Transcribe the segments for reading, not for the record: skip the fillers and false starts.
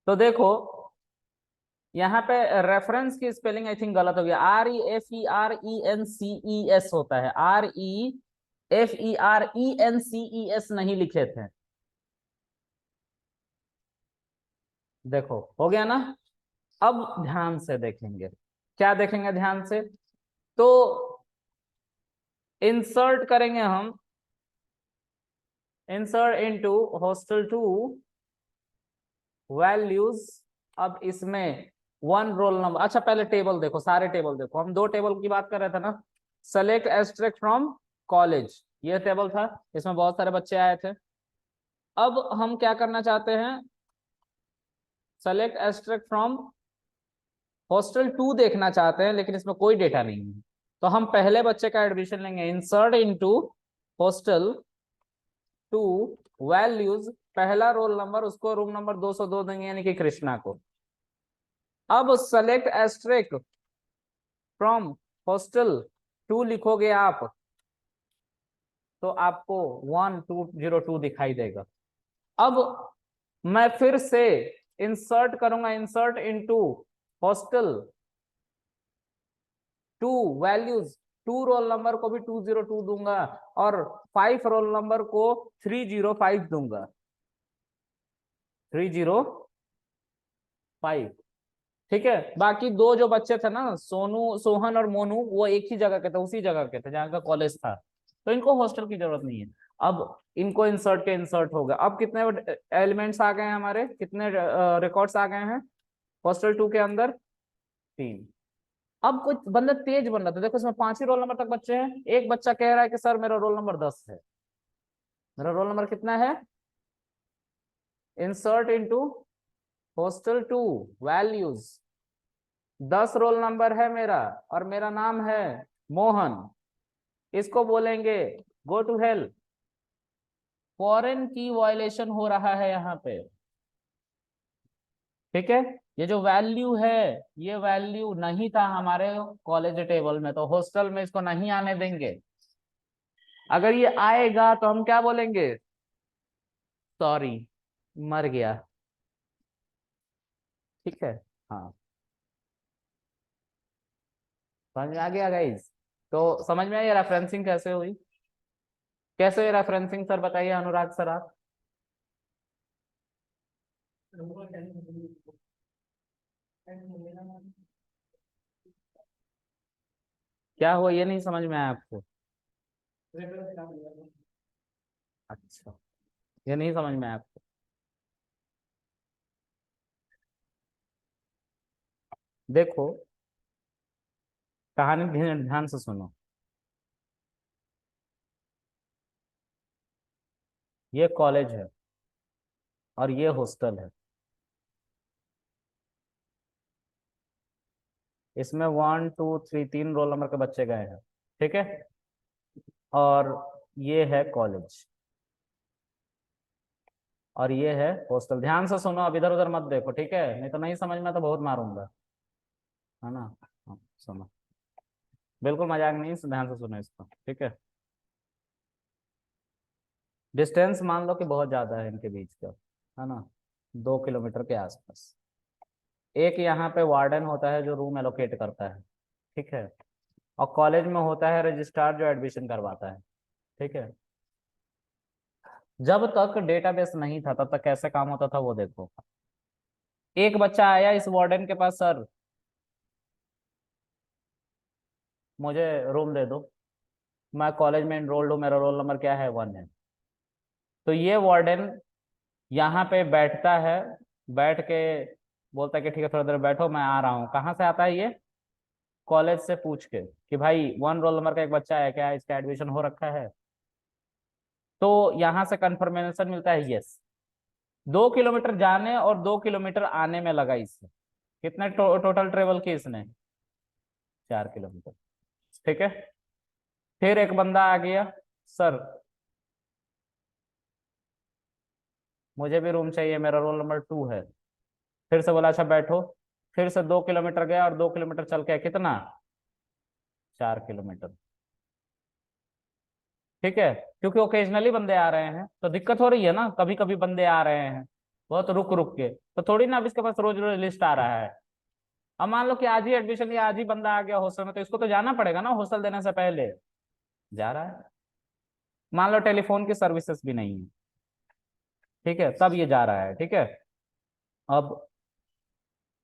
तो देखो यहाँ पे रेफरेंस की स्पेलिंग आई थिंक गलत हो गया, REFERENCES होता है, REFERENCES नहीं लिखे थे। देखो हो गया ना। अब ध्यान से देखेंगे, क्या देखेंगे ध्यान से, तो इंसर्ट करेंगे हम, insert into hostel two values. अब इसमें वन रोल नंबर, अच्छा पहले टेबल देखो, सारे टेबल देखो, हम दो टेबल की बात कर रहे थे ना, सेलेक्ट एस्ट्रिक्ट फ्रॉम कॉलेज, ये टेबल था, इसमें बहुत सारे बच्चे आए थे। अब हम क्या करना चाहते हैं, सेलेक्ट एस्ट्रिक्ट फ्रॉम हॉस्टल टू देखना चाहते हैं, लेकिन इसमें कोई डेटा नहीं है, तो हम पहले बच्चे का एडमिशन लेंगे, insert into hostel two values, पहला रोल नंबर, उसको रूम नंबर 202 देंगे, यानी कि कृष्णा को। अब सेलेक्ट एस्ट्रिक्ट फ्रॉम हॉस्टल टू लिखोगे आप, तो आपको 1202 दिखाई देगा। अब मैं फिर से इंसर्ट करूंगा, insert into hostel two values, two roll number को भी 202 दूंगा, और 5 रोल नंबर को 305 दूंगा, 305। ठीक है, बाकी दो जो बच्चे थे ना, सोनू, सोहन और मोनू, वो एक ही जगह के थे, उसी जगह के थे जहाँ का कॉलेज था, तो इनको हॉस्टल की जरूरत नहीं है। अब इनको इंसर्ट के इंसर्ट हो गया। अब कितने एलिमेंट्स आ गए हैं हमारे, कितने रिकॉर्ड्स आ गए हैं हॉस्टल टू के अंदर, 3। अब कुछ बंदा तेज बन रहा था, देखो इसमें 5 ही रोल नंबर तक बच्चे हैं, एक बच्चा कह रहा है कि सर मेरा रोल नंबर 10 है। मेरा रोल नंबर कितना है, insert into hostel two values, 10 roll number है मेरा, और मेरा नाम है मोहन। इसको बोलेंगे गो टू हेल, फॉरेन की वायलेशन हो रहा है यहाँ पे। ठीक है, ये जो वैल्यू है, ये वैल्यू नहीं था हमारे कॉलेज टेबल में, तो हॉस्टल में इसको नहीं आने देंगे। अगर ये आएगा तो हम क्या बोलेंगे, सॉरी मर गया। ठीक है, हाँ, समझ में आ गया गाइज। तो समझ में आई रेफरेंसिंग कैसे हुई, कैसे रेफरेंसिंग सर बताइए, अनुराग सर आप। क्या हुआ, ये नहीं समझ में आया आपको, अच्छा, ये नहीं समझ में आया आपको। देखो कहानी ध्यान ध्यान से सुनो, ये कॉलेज है और ये हॉस्टल है, इसमें 1 2 3 3 रोल नंबर के बच्चे गए हैं। ठीक है, और ये है कॉलेज, और ये है हॉस्टल। ध्यान से सुनो, अब इधर उधर मत देखो, ठीक है, नहीं तो नहीं समझ में तो बहुत मारूंगा, है ना। हाँ, सुनो, बिल्कुल मजाक नहीं, ध्यान से सुनो इसको, ठीक है। डिस्टेंस मान लो कि बहुत ज्यादा है इनके बीच का, है ना, 2 किलोमीटर के आसपास। एक यहाँ पे वार्डन होता है जो रूम एलोकेट करता है, ठीक है, और कॉलेज में होता है रजिस्ट्रार जो एडमिशन करवाता है। ठीक है, जब तक डेटाबेस नहीं था तब तक कैसे काम होता था वो देखो। एक बच्चा आया इस वार्डन के पास, सर मुझे रूम दे दो, मैं कॉलेज में एनरोल्ड हूँ, मेरा रोल नंबर क्या है, 1 है। तो ये वार्डन यहाँ पे बैठता है, बैठ के बोलता है कि ठीक है थोड़ा देर बैठो मैं आ रहा हूँ। कहाँ से आता है ये, कॉलेज से पूछ के कि भाई 1 रोल नंबर का एक बच्चा है क्या, इसका एडमिशन हो रखा है, तो यहाँ से कंफर्मेशन मिलता है यस। 2 किलोमीटर जाने और 2 किलोमीटर आने में लगा इससे, कितने टोटल ट्रेवल की इसने, 4 किलोमीटर। ठीक है, फिर एक बंदा आ गया, सर मुझे भी रूम चाहिए, मेरा रोल नंबर 2 है। फिर से बोला अच्छा बैठो, फिर से 2 किलोमीटर गया, और 2 किलोमीटर चल के कितना, 4 किलोमीटर। ठीक है, क्योंकि ओकेजनली बंदे आ रहे हैं तो दिक्कत हो रही है ना, कभी कभी बंदे आ रहे हैं, बहुत रुक रुक के, तो थोड़ी ना अब इसके पास रोज रोज लिस्ट आ रहा है। अब मान लो कि आज ही एडमिशन लिया, आज ही बंदा आ गया हॉस्टल में, तो इसको तो जाना पड़ेगा ना हॉस्टल देने से पहले। जा रहा है। मान लो टेलीफोन की सर्विसेज भी नहीं है, ठीक है, तब ये जा रहा है, ठीक है। अब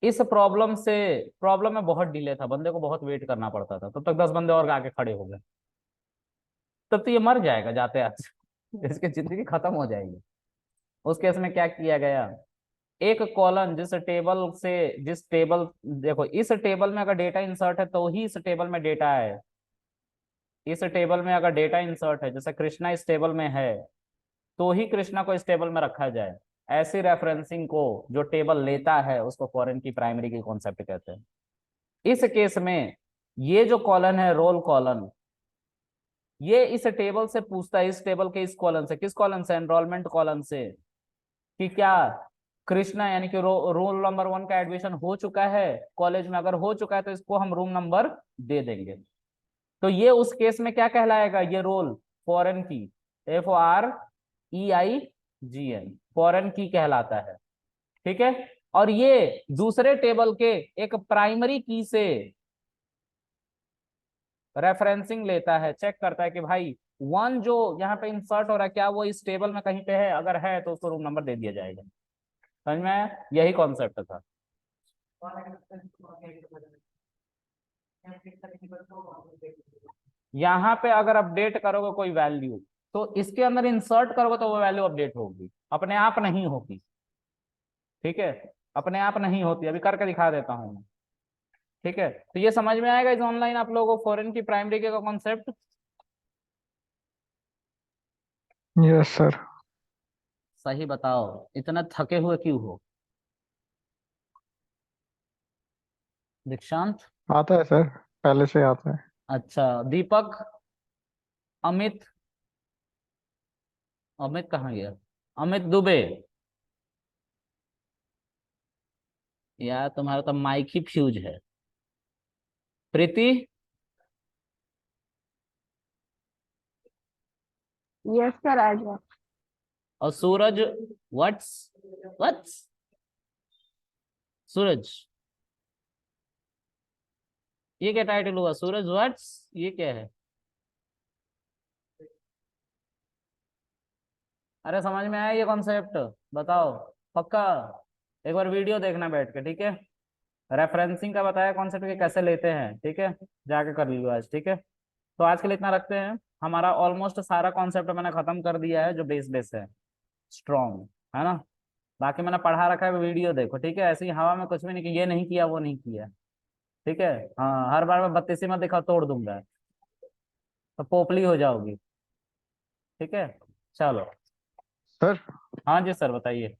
इस प्रॉब्लम में बहुत डिले था, बंदे को बहुत वेट करना पड़ता था, तब तक 10 बंदे और आके खड़े हो गए। तब तो ये मर जाएगा जाते आज इसकी जिंदगी खत्म हो जाएगी। उस केस में क्या किया गया, एक कॉलम जिस टेबल, देखो इस टेबल में अगर डेटा इंसर्ट है तो ही इस टेबल में डेटा है। इस टेबल में अगर डेटा इंसर्ट है, जैसे कृष्णा इस टेबल में है, तो ही कृष्णा को इस टेबल में रखा जाए। ऐसी रेफरेंसिंग को जो टेबल लेता है उसको फॉरेन की प्राइमरी की कॉन्सेप्ट कहते हैं। इस केस में ये जो कॉलन है रोल कॉलन, ये इस टेबल से पूछता है, इस टेबल के इस कॉलन से, किस कॉलन से, एनरोलमेंट कॉलन से, कि क्या कृष्णा यानी कि रोल नंबर 1 का एडमिशन हो चुका है कॉलेज में। अगर हो चुका है तो इसको हम रूम नंबर दे देंगे। तो ये उस केस में क्या कहलाएगा, ये रोल फॉरेन की, FOREIGN, फॉरेन की कहलाता है, ठीक है। और ये दूसरे टेबल के एक प्राइमरी की से रेफरेंसिंग लेता है, चेक करता है कि भाई 1 जो यहाँ पे इंसर्ट हो रहा है क्या वो इस टेबल में कहीं पे है, अगर है तो उसको रूम नंबर दे दिया जाएगा। समझ में आया? यही कॉन्सेप्ट था। यहाँ पे अगर अपडेट करोगे कोई वैल्यू, तो इसके अंदर इंसर्ट करोगे तो वो वैल्यू अपडेट होगी, अपने आप नहीं होगी, ठीक है। अपने आप नहीं होती, अभी करके दिखा देता हूँ मैं, ठीक है। तो ये समझ में आएगा इस ऑनलाइन आप लोगों को फॉरेन की प्राइमरी का कॉन्सेप्ट। Yes sir. सही बताओ, इतना थके हुए क्यों हो दीक्षांत? आता है सर, पहले से आता है। अच्छा, दीपक, अमित, अमित कहाँ गया, अमित दुबे, यार तुम्हारा तो माइक ही फ्यूज है। प्रीति, यस सर आ जाओ। और सूरज, व्हाट्स व्हाट्स सूरज, ये क्या टाइटल हुआ, सूरज व्हाट्स, ये क्या है? अरे समझ में आया ये कॉन्सेप्ट? बताओ पक्का। एक बार वीडियो देखना बैठ के, ठीक है। रेफरेंसिंग का बताया कॉन्सेप्ट के कैसे लेते हैं, ठीक है। जाके कर लियो आज, ठीक है। तो आज के लिए इतना रखते हैं। हमारा ऑलमोस्ट सारा कॉन्सेप्ट मैंने खत्म कर दिया है, जो बेस बेस है, स्ट्रॉन्ग, है ना। बाकी मैंने पढ़ा रखा है, वीडियो देखो, ठीक है। ऐसे ही हवा में कुछ भी नहीं कि ये नहीं किया वो नहीं किया, ठीक है। हाँ, हर बार मैं बत्तीसी में दिखा तोड़ दूंगा, तो पोपली हो जाओगी, ठीक है। चलो। सर, हाँ जी सर, बताइए।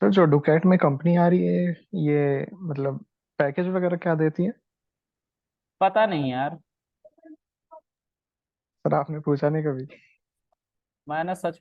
सर जो डुकैट में कंपनी आ रही है, ये मतलब पैकेज वगैरह क्या देती है? पता नहीं यार, सर आपने पूछा नहीं कभी? मैंने सच